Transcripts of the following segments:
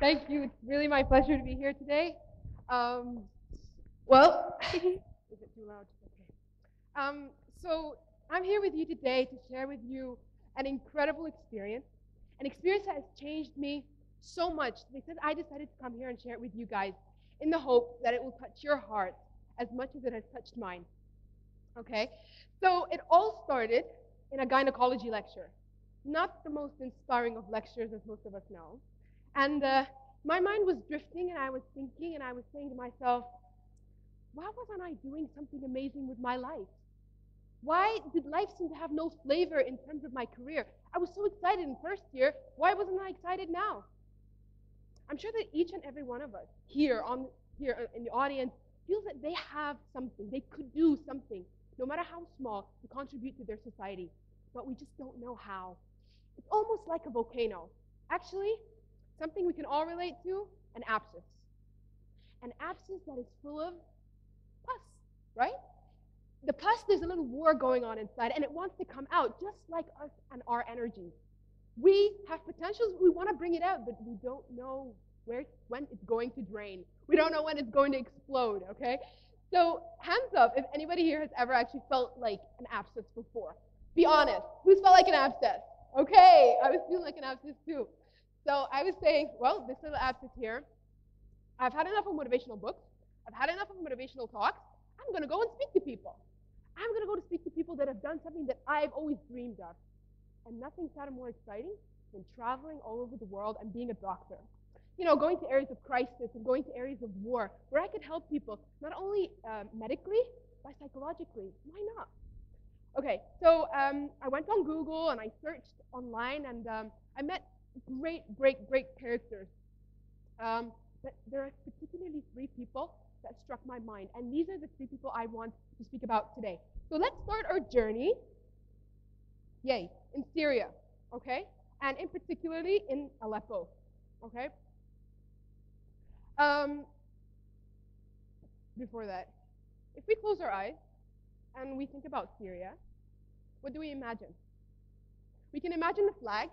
Thank you. It's really my pleasure to be here today. Well, is it too loud? Okay. So I'm here with you today to share with you an incredible experience, an experience that has changed me so much because I decided to come here and share it with you guys in the hope that it will touch your heart as much as it has touched mine. Okay? So it all started in a gynecology lecture. Not the most inspiring of lectures, as most of us know. And my mind was drifting, and I was thinking, and I was saying to myself, why wasn't I doing something amazing with my life? Why did life seem to have no flavor in terms of my career? I was so excited in first year. Why wasn't I excited now? I'm sure that each and every one of us here in the audience feels that they have something, they could do something, no matter how small, to contribute to their society, but we just don't know how. It's almost like a volcano. Actually, something we can all relate to, an abscess. An abscess that is full of pus, right? The pus, there's a little war going on inside, and it wants to come out, just like us and our energies. We have potentials, we want to bring it out, but we don't know when it's going to drain. We don't know when it's going to explode, okay? So, hands up if anybody here has ever actually felt like an abscess before. Be honest. Who's felt like an abscess? Okay, I was feeling like an abscess too. So, I was saying, well, this little abscess here, I've had enough of motivational books. I've had enough of motivational talks. I'm going to go and speak to people. I'm going to go to speak to people that have done something that I've always dreamed of. And nothing sounded more exciting than traveling all over the world and being a doctor. You know, going to areas of crisis and going to areas of war where I could help people, not only medically, but psychologically. Why not? Okay, so I went on Google and I searched online and I met great characters. But there are particularly three people that struck my mind. And these are the three people I want to speak about today. So let's start our journey in Syria, okay? And in particularly in Aleppo, okay? Um, before that, if we close our eyes and we think about Syria, what do we imagine? We can imagine the flag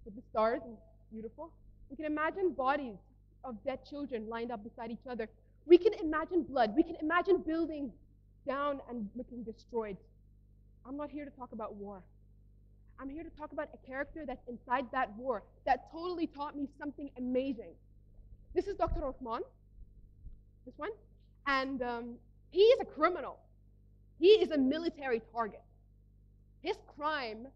with the stars and beautiful. We can imagine bodies of dead children lined up beside each other. We can imagine blood. We can imagine buildings down and looking destroyed. I'm not here to talk about war. I'm here to talk about a character that's inside that war that totally taught me something amazing. This is Dr. Osman, this one, and he is a criminal. He is a military target. His crime,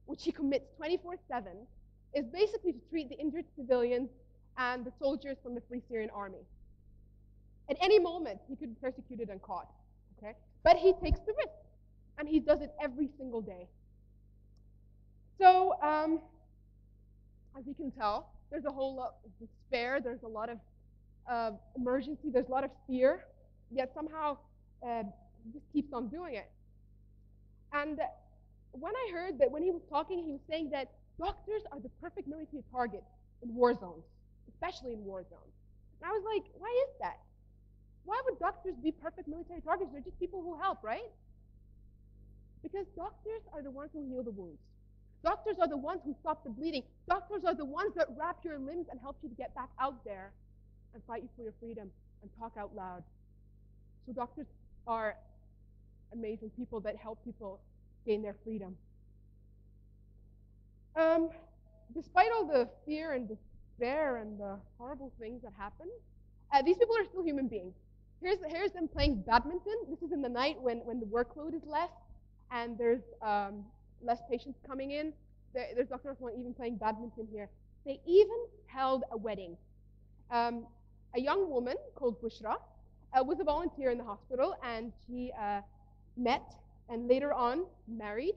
which he commits 24/7, is basically to treat the injured civilians and the soldiers from the Free Syrian Army. At any moment, he could be persecuted and caught. Okay? But he takes the risk, and he does it every single day. So, as you can tell, there's a whole lot of despair, there's a lot of emergency, there's a lot of fear, yet somehow he just keeps on doing it. And when I heard that when he was talking, he was saying that doctors are the perfect military target in war zones, especially in war zones. And I was like, why is that? Why would doctors be perfect military targets? They're just people who help, right? Because doctors are the ones who heal the wounds. Doctors are the ones who stop the bleeding. Doctors are the ones that wrap your limbs and help you to get back out there and fight you for your freedom and talk out loud. So doctors are amazing people that help people gain their freedom. Despite all the fear and despair and the horrible things that happen, these people are still human beings. Here's them playing badminton. This is in the night when the workload is less and there's less patients coming in. There's Dr. Osman even playing badminton here. They even held a wedding. A young woman called Bushra was a volunteer in the hospital, and she met and later on married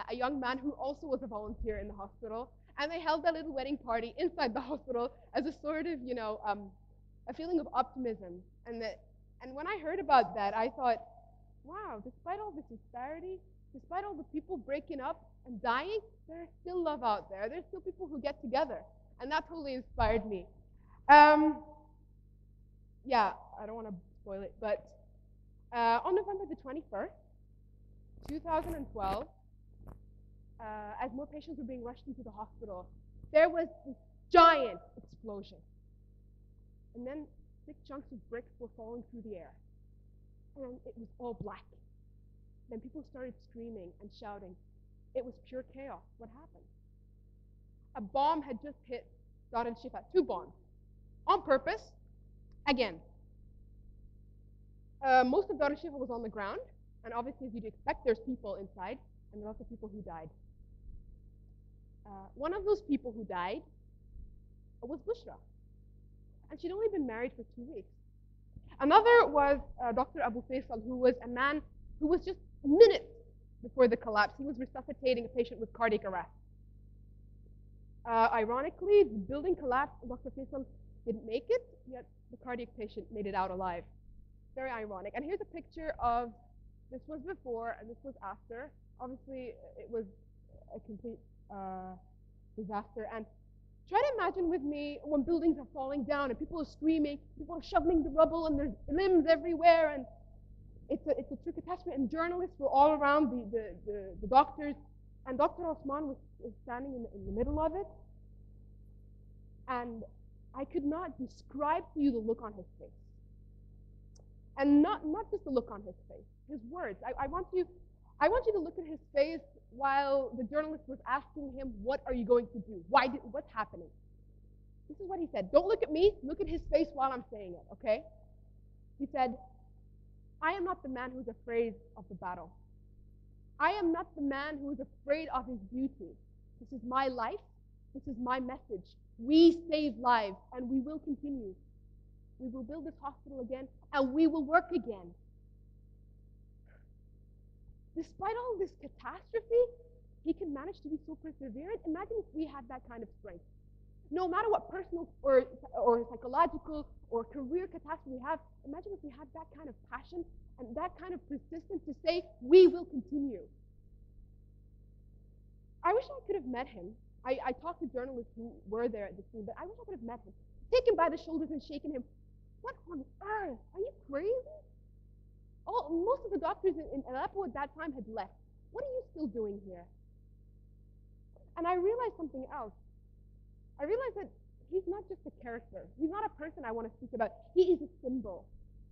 a young man who also was a volunteer in the hospital. And they held a little wedding party inside the hospital as a sort of, a feeling of optimism. And when I heard about that, I thought, wow, despite all this disparity, despite all the people breaking up and dying, there's still love out there. There's still people who get together. And that totally inspired me. Yeah, I don't want to spoil it, but on November the 21st, 2012, as more patients were being rushed into the hospital, there was this giant explosion. And then thick chunks of bricks were falling through the air. And it was all black. Then people started screaming and shouting. It was pure chaos. What happened? A bomb had just hit Dar al-Shifa. 2 bombs. On purpose. Again. Most of Dar al-Shifa was on the ground. And obviously, as you'd expect, there's people inside. And there are also people who died. One of those people who died was Bushra. And she'd only been married for 2 weeks. Another was Dr. Abu Faisal, who was a man who was just minutes before the collapse. He was resuscitating a patient with cardiac arrest. Ironically, the building collapsed and Dr. Faisal didn't make it, yet the cardiac patient made it out alive. Very ironic. And here's a picture of, this was before and this was after. Obviously, it was a complete disaster. And try to imagine with me when buildings are falling down and people are screaming, people are shoveling the rubble and there's limbs everywhere, and it's a true catastrophe. And journalists were all around the doctors, and Dr. Osman was standing in the middle of it. And I could not describe to you the look on his face. And not just the look on his face, his words. I want you to look at his face while the journalist was asking him, what are you going to do? What's happening? This is what he said. Don't look at me, look at his face while I'm saying it, okay? He said, I am not the man who's afraid of the battle. I am not the man who is afraid of his beauty. This is my life. This is my message. We save lives, and we will continue. We will build this hospital again, and we will work again. Despite all this catastrophe, he can manage to be so perseverant. Imagine if we had that kind of strength. No matter what personal or psychological or career catastrophe we have, imagine if we had that kind of passion and that kind of persistence to say, we will continue. I wish I could have met him. I talked to journalists who were there at the scene, but I wish I could have met him, taken by the shoulders and shaken him. What on earth? Are you crazy? Most of the doctors in Aleppo at that time had left. What are you still doing here? And I realized something else. I realized that he's not just a character. He's not a person I want to speak about. He is a symbol.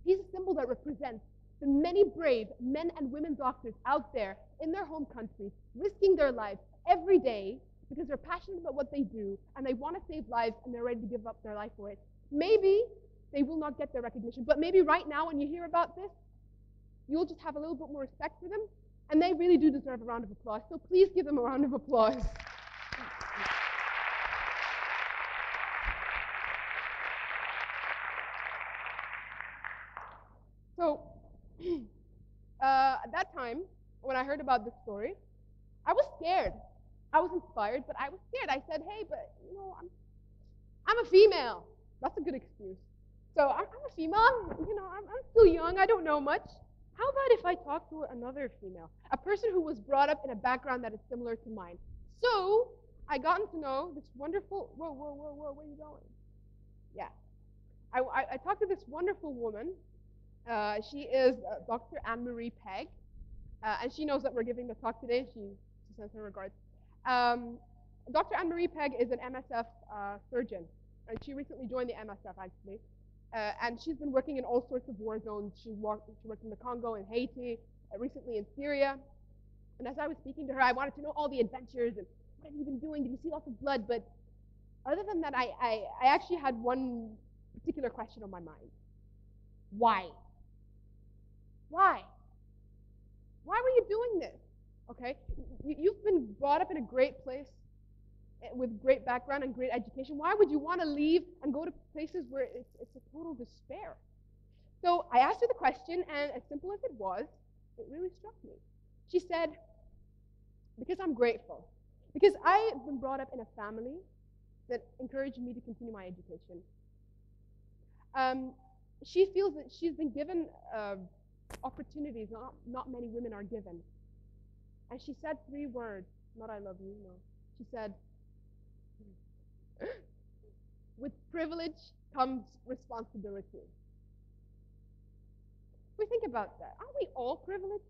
He's a symbol that represents the many brave men and women doctors out there in their home countries, risking their lives every day because they're passionate about what they do and they want to save lives and they're ready to give up their life for it. Maybe they will not get their recognition, but maybe right now when you hear about this, you'll just have a little bit more respect for them, and they really do deserve a round of applause. So please give them a round of applause. So at that time, when I heard about this story, I was scared. I was inspired, but I was scared. I said, hey, but I'm a female. That's a good excuse. So I'm a female. I'm still young. I don't know much. How about if I talk to another female, a person who was brought up in a background that is similar to mine? So I gotten to know this wonderful. Whoa, where are you going? Yeah, I talked to this wonderful woman. She is Dr. Anne-Marie Pegg, and she knows that we're giving the talk today. She sends her regards. Dr. Anne-Marie Pegg is an MSF surgeon, and she recently joined the MSF actually. And she's been working in all sorts of war zones. She worked in the Congo and Haiti, recently in Syria. And as I was speaking to her, I wanted to know all the adventures and what have you been doing? Did you see lots of blood? But other than that, I actually had one particular question on my mind. Why? Why? Why were you doing this? Okay, you've been brought up in a great place with great background and great education. Why would you want to leave and go to places where it's a total despair? So I asked her the question, and as simple as it was, it really struck me. She said, because I'm grateful. Because I've been brought up in a family that encouraged me to continue my education. She feels that she's been given opportunities not many women are given. And she said 3 words, not I love you, no. She said, with privilege comes responsibility. We think about that. Aren't we all privileged?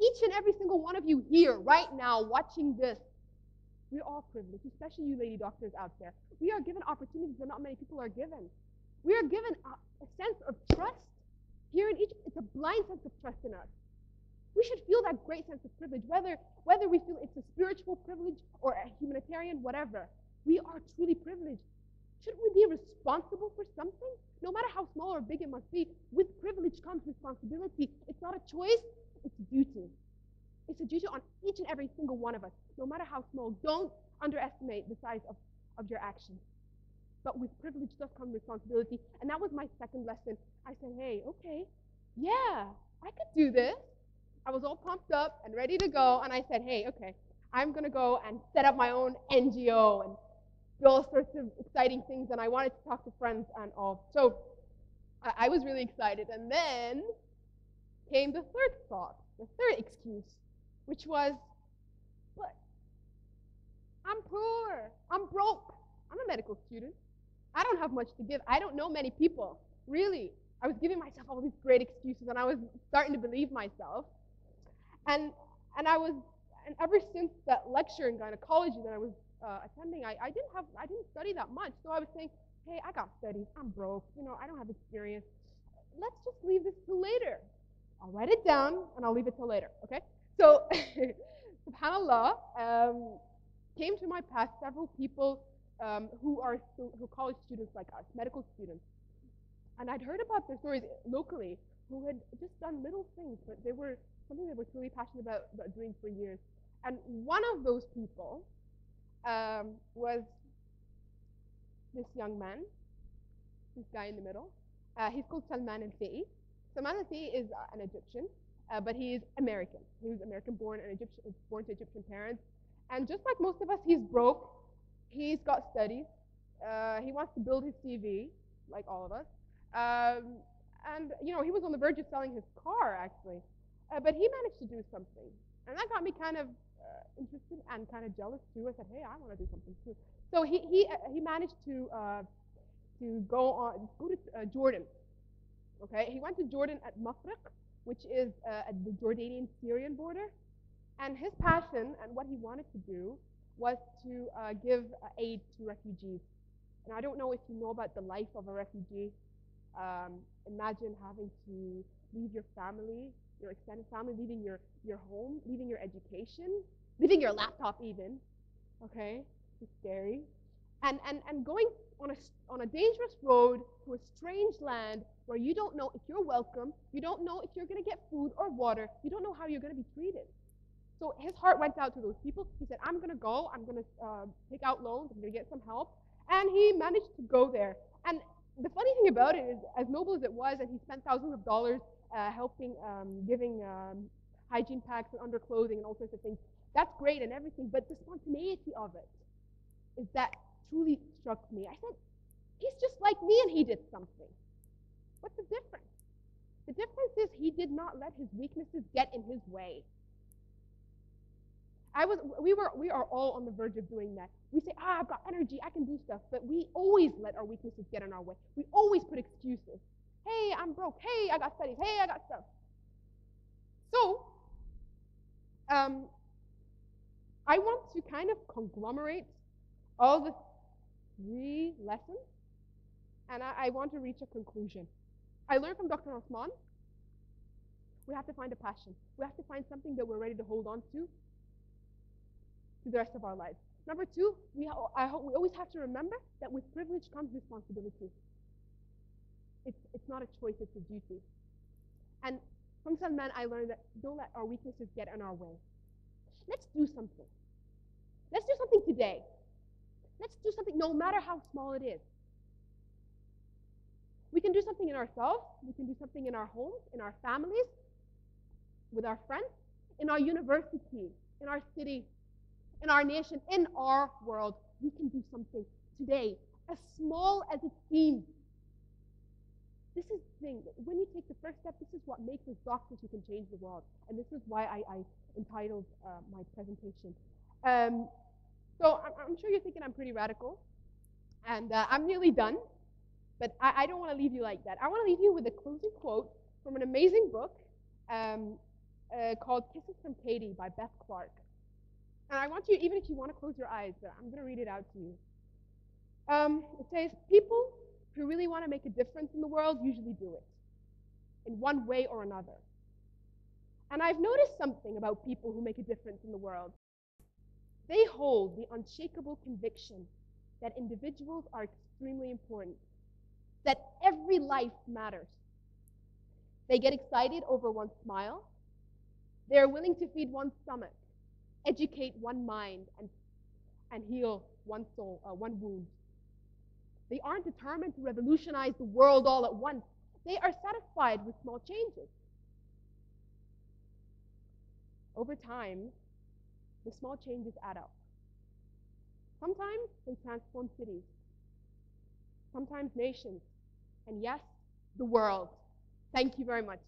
Each and every single one of you here, right now, watching this, we're all privileged, especially you lady doctors out there. We are given opportunities that not many people are given. We are given a sense of trust here in Egypt. It's a blind sense of trust in us. We should feel that great sense of privilege, whether we feel it's a spiritual privilege or a humanitarian, whatever. We are truly privileged. Shouldn't we be responsible for something? No matter how small or big it must be, with privilege comes responsibility. It's not a choice, it's a duty. It's a duty on each and every single one of us, no matter how small. Don't underestimate the size of your actions. But with privilege does come responsibility. And that was my second lesson. I said, hey, okay, yeah, I could do this. I was all pumped up and ready to go. And I said, hey, okay, I'm going to go and set up my own NGO and do all sorts of exciting things. And I wanted to talk to friends and all. So I was really excited. And then came the third thought, the third excuse, which was, but I'm poor. I'm broke. I'm a medical student. I don't have much to give. I don't know many people. Really. I was giving myself all these great excuses, and I was starting to believe myself. And and I was and ever since that lecture in gynecology that I was attending, I didn't study that much. So I was saying, hey, I got studies. I'm broke. I don't have experience. Let's just leave this till later. I'll write it down and I'll leave it till later. Okay? So, subhanallah, came to my path several people who are college students like us, medical students. And I'd heard about their stories locally who had just done little things, but they were something they were truly passionate about doing for years. And one of those people was this young man, this guy in the middle. He's called Salman al-Fi'i. Salman al-Fi'i is an Egyptian, but he is American. He was American-born and born to Egyptian parents. And just like most of us, he's broke. He's got studies. He wants to build his CV, like all of us. And he was on the verge of selling his car, actually. But he managed to do something. And that got me kind of interested and kind of jealous, too. I said, hey, I want to do something, too. So he managed to go to Jordan. Okay, he went to Jordan at Mafraq, which is at the Jordanian-Syrian border. And his passion and what he wanted to do was to give aid to refugees. And I don't know if you know about the life of a refugee. Imagine having to leave your family, your extended family, leaving your home, leaving your education, leaving your laptop even. Okay, it's scary. And going on a dangerous road to a strange land where you don't know if you're welcome, you don't know if you're going to get food or water, you don't know how you're going to be treated. So his heart went out to those people. He said, I'm going to go, I'm going to take out loans, I'm going to get some help. And he managed to go there. And the funny thing about it is, as noble as it was, and he spent thousands of dollars helping, giving hygiene packs and underclothing and all sorts of things, that's great and everything, but the spontaneity of it is that truly struck me. I said, he's just like me and he did something. What's the difference? The difference is he did not let his weaknesses get in his way. We are all on the verge of doing that. We say, I've got energy, I can do stuff, but we always let our weaknesses get in our way. We always put excuses. Hey, I'm broke. Hey, I got studies. Hey, I got stuff. So, I want to kind of conglomerate all the 3 lessons, and I want to reach a conclusion. I learned from Dr. Osman, we have to find a passion. We have to find something that we're ready to hold on to the rest of our lives. Number 2, we always have to remember that with privilege comes responsibility. It's not a choice, it's a duty. And from Salman, I learned that don't let our weaknesses get in our way. Let's do something. Let's do something today. Let's do something no matter how small it is. We can do something in ourselves. We can do something in our homes, in our families, with our friends, in our university, in our city, in our nation, in our world. We can do something today, as small as it seems. This is the thing. When you take the first step, this is what makes us doctors who can change the world. And this is why I entitled my presentation. So I'm sure you're thinking I'm pretty radical. And I'm nearly done. But I don't want to leave you like that. I want to leave you with a closing quote from an amazing book called Kisses from Katie by Beth Clark. And I want you, even if you want to close your eyes, I'm going to read it out to you. It says, people who really want to make a difference in the world usually do it in one way or another. And I've noticed something about people who make a difference in the world. They hold the unshakable conviction that individuals are extremely important, that every life matters. They get excited over one smile. They are willing to feed one stomach, educate one mind, and heal one soul, one wound. They aren't determined to revolutionize the world all at once. They are satisfied with small changes. Over time, the small changes add up. Sometimes they transform cities, sometimes nations, and yes, the world. Thank you very much.